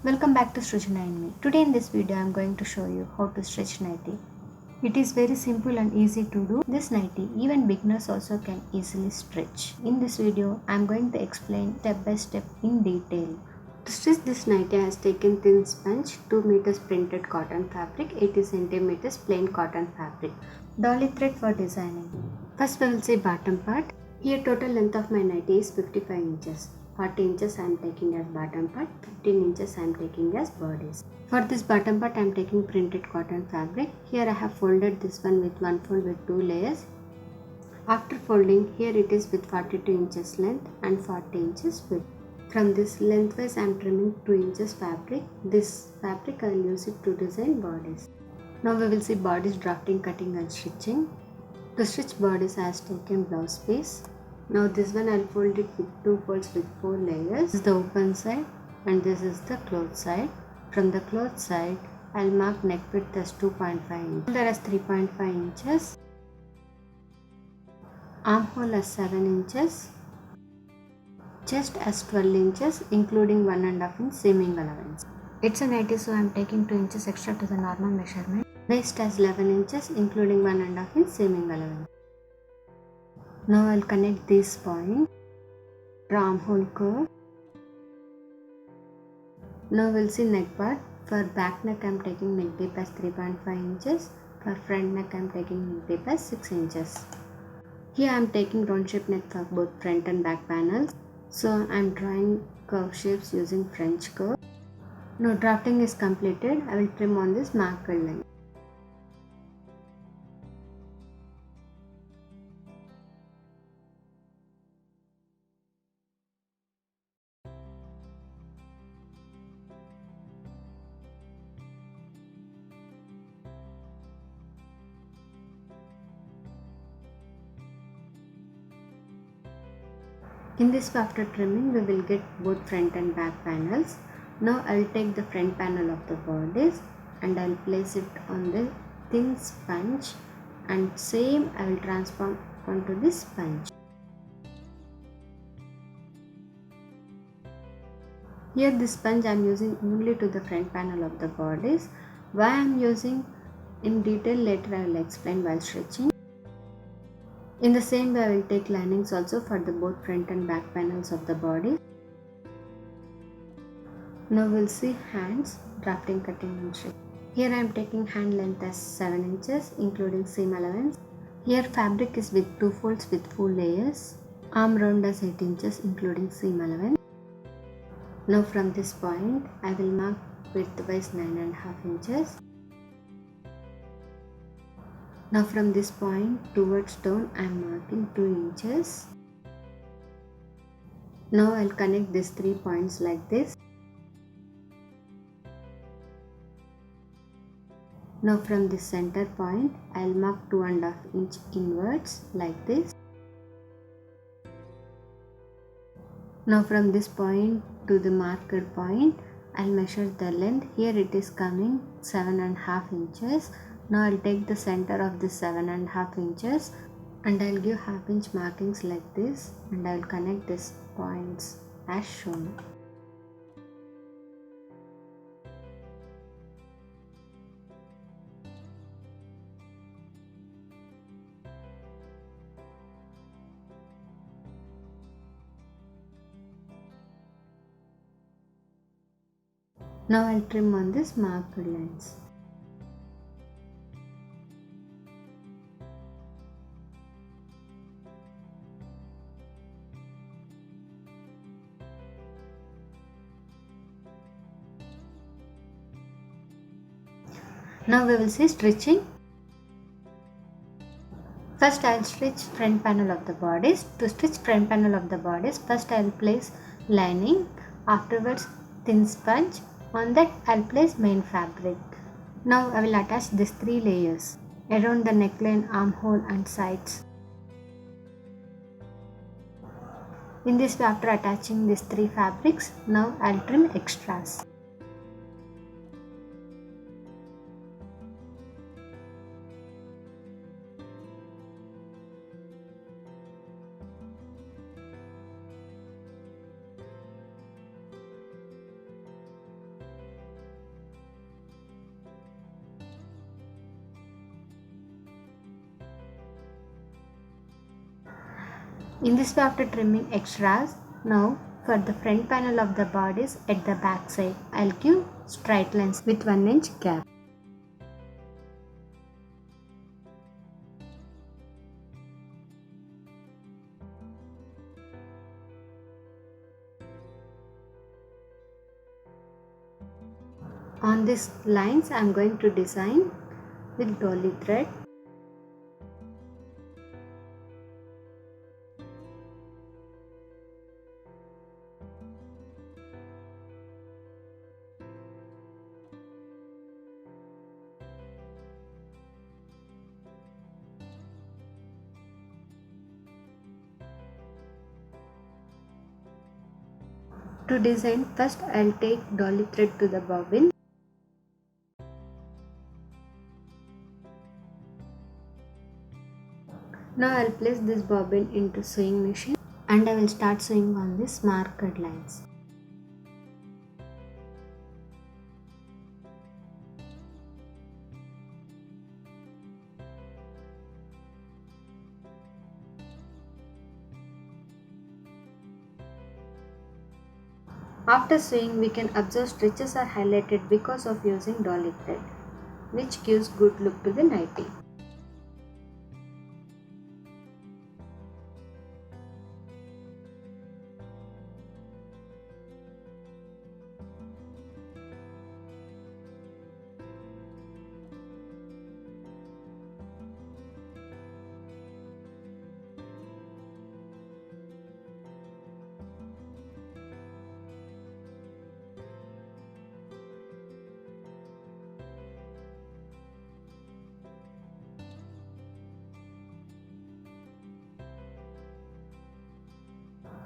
Welcome back to Stitch and Me. Today in this video I am going to show you how to stitch nighty. It is very simple and easy to do this nighty. Even beginners also can easily stitch. In this video I am going to explain step by step in detail. To stitch this nighty I have taken thin sponge, 2 meters printed cotton fabric, 80 centimeters plain cotton fabric, dolly thread for designing. First we will see bottom part. Here total length of my nighty is 55 inches. 40 inches I am taking as bottom part, 15 inches I am taking as bodice. For this bottom part I am taking printed cotton fabric. Here I have folded this one with one fold with 2 layers. After folding, here it is with 42 inches length and 40 inches width. From this lengthwise I am trimming 2 inches fabric. This fabric I will use it to design bodice. Now we will see bodice drafting, cutting and stitching. To stitch bodice I have taken blouse piece. Now this one I will fold it with 2 folds with 4 layers. This is the open side and this is the closed side. From the closed side I will mark neck width as 2.5 inches, shoulder as 3.5 inches, armhole as 7 inches, chest as 12 inches including 1.5 inch seaming allowance. It's a nighty so I am taking 2 inches extra to the normal measurement. Waist as 11 inches including 1.5 inch seaming allowance. Now I will connect this point, draw armhole curve. Now we will see neck part. For back neck I am taking neck deep as 3.5 inches. For front neck I am taking neck deep as 6 inches. Here I am taking round shape neck for both front and back panels. So I am drawing curve shapes using French curve. Now drafting is completed. I will trim on this marked line. In this after trimming we will get both front and back panels. Now I will take the front panel of the bodice and I will place it on the thin sponge and same I will transform onto this sponge. Here this sponge I am using only to the front panel of the bodice. Why I am using in detail later I will explain while stitching. In the same way I will take linings also for the both front and back panels of the body. Now we will see hands, drafting, cutting and stitching. Here I am taking hand length as 7 inches including seam allowance. Here fabric is with 2 folds with 4 layers. Arm round as 8 inches including seam allowance. Now from this point I will mark widthwise 9.5 inches. Now from this point towards down I am marking 2 inches. Now I will connect these 3 points like this. Now from this center point I will mark 2.5 inch inwards like this. Now from this point to the marked point I will measure the length. Here it is coming 7.5 inches. Now I will take the center of this 7.5 inches and I will give half inch markings like this and I will connect these points as shown. Now I will trim on this marked lines. Now we will see stitching. First I will stitch front panel of the bodice. To stitch front panel of the bodice, first I will place lining, afterwards thin sponge, on that I will place main fabric. Now I will attach these 3 layers around the neckline, armhole and sides. In this way after attaching these 3 fabrics, now I will trim extras. In this way, after trimming extras, now for the front panel of the bodice at the back side, I'll give straight lines with 1" gap. On these lines, I am going to design with dolly thread. To design, first I'll take dolly thread to the bobbin. Now I'll place this bobbin into sewing machine and I will start sewing on these marked lines. After sewing, we can observe stitches are highlighted because of using dolly thread, which gives good look to the nighty.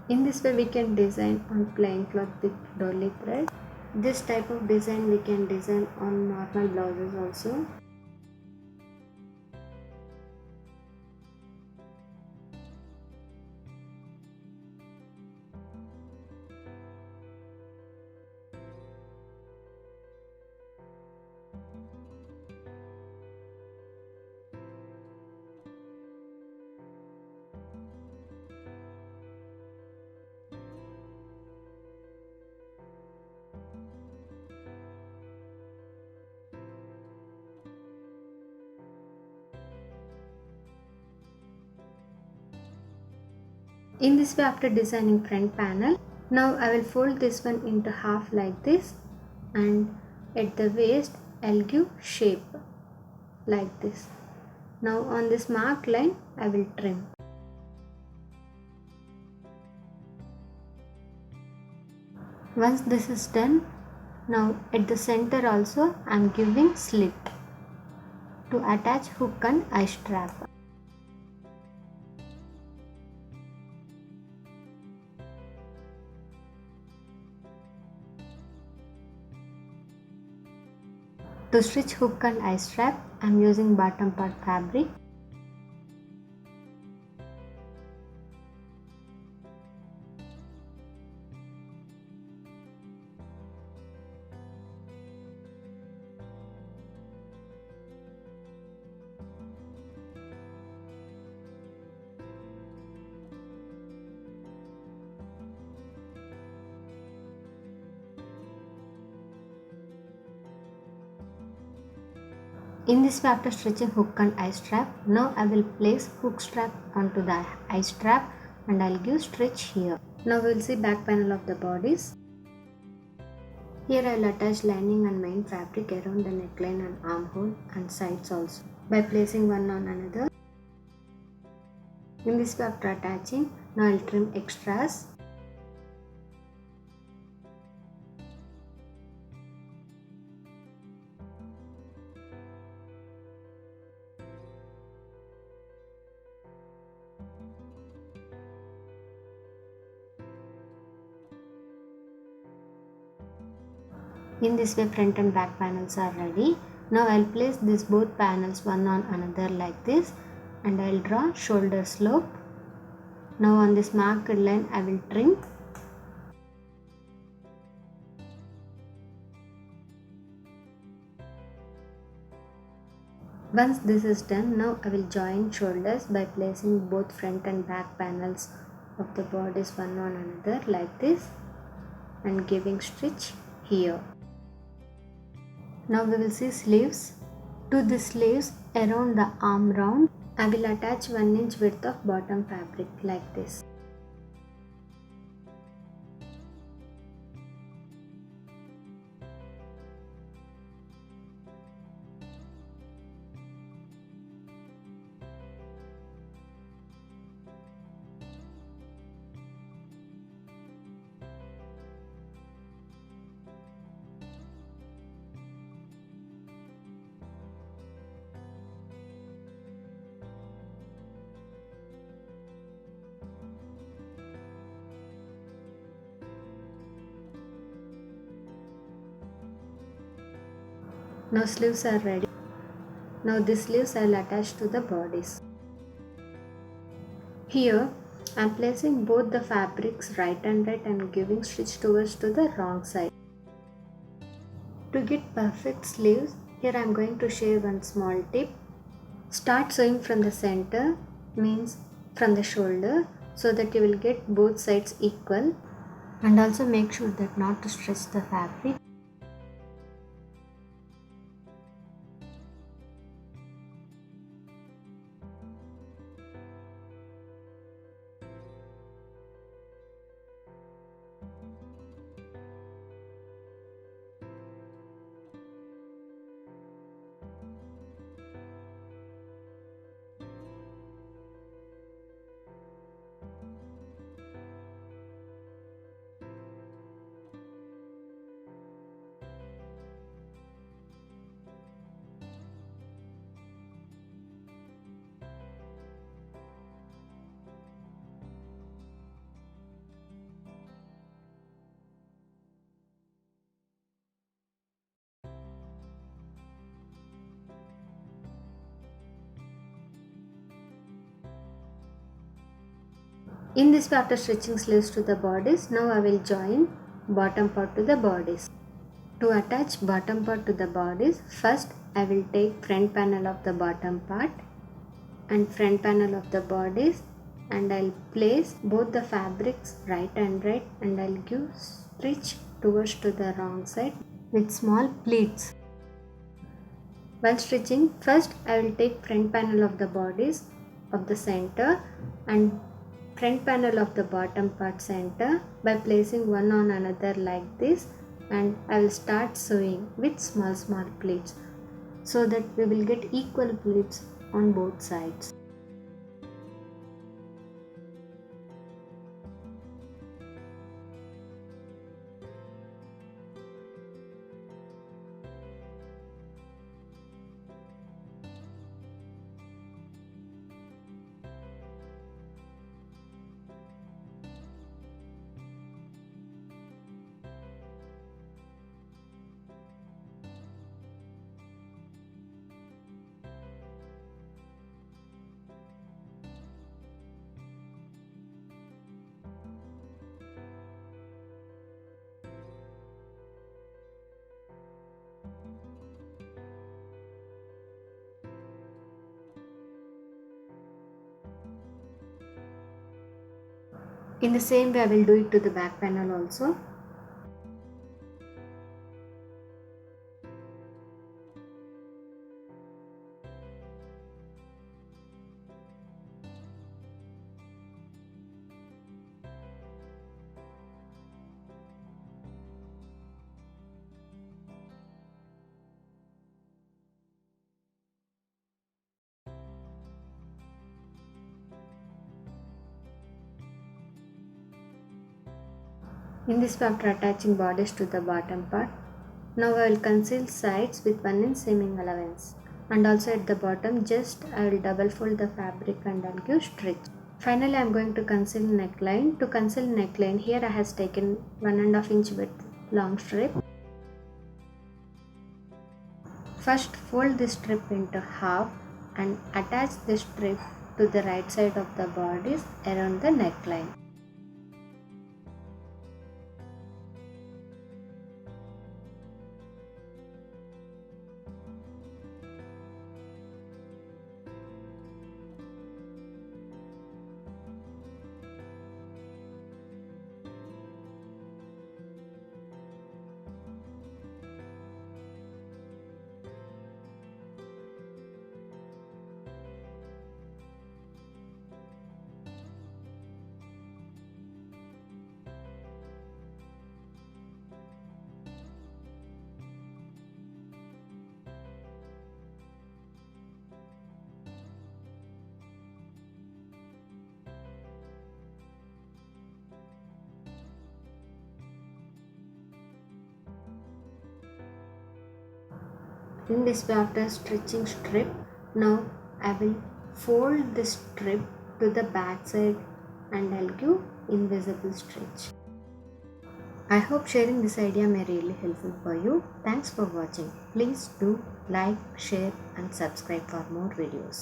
In this way, we can design on plain cloth with dolly thread. This type of design we can design on normal blouses also. In this way, after designing front panel, now I will fold this one into half like this, and at the waist I'll give shape like this. Now on this marked line I will trim. Once this is done, now at the center also I am giving slit to attach hook and eye strap. To stitch hook and eye strap, I am using bottom part fabric. In this way, after stitching hook and eye strap, now I will place hook strap onto the eye strap and I'll give stitch here. Now we will see back panel of the bodice. Here I will attach lining and main fabric around the neckline and armhole and sides also by placing one on another. In this way, after attaching, now I will trim extras. In this way, front and back panels are ready. Now I will place these both panels one on another like this and I will draw shoulder slope. Now on this marked line I will trim. Once this is done, now I will join shoulders by placing both front and back panels of the bodice one on another like this and giving stitch here. Now we will see sleeves. To the sleeves around the arm round, I will attach 1 inch width of bottom fabric like this. Now sleeves are ready. Now these sleeves I will attach to the bodice. Here I am placing both the fabrics right and giving stitch towards to the wrong side. To get perfect sleeves, here I am going to share one small tip. Start sewing from the center, means from the shoulder, so that you will get both sides equal, and also make sure that not to stretch the fabric. In this way, after stitching sleeves to the bodice, now I will join bottom part to the bodice. To attach bottom part to the bodice, first I will take front panel of the bottom part and front panel of the bodice, and I'll place both the fabrics right and I'll give stitch towards to the wrong side with small pleats. While stitching, first I will take front panel of the bodice of the center and front panel of the bottom part center by placing one on another like this, and I will start sewing with small pleats so that we will get equal pleats on both sides. In the same way, I will do it to the back panel also. In this way, after attaching bodice to the bottom part, now I will conceal sides with 1 inch seaming allowance, and also at the bottom just I will double fold the fabric and I'll give stitch. Finally, I am going to conceal neckline. To conceal neckline, here I have taken 1.5 inch width long strip. First, fold this strip into half and attach the strip to the right side of the bodice around the neckline. In this way, after stretching strip, now I will fold the strip to the back side and I'll give invisible stretch. I hope sharing this idea may really helpful for you. Thanks for watching. Please do like, share and subscribe for more videos.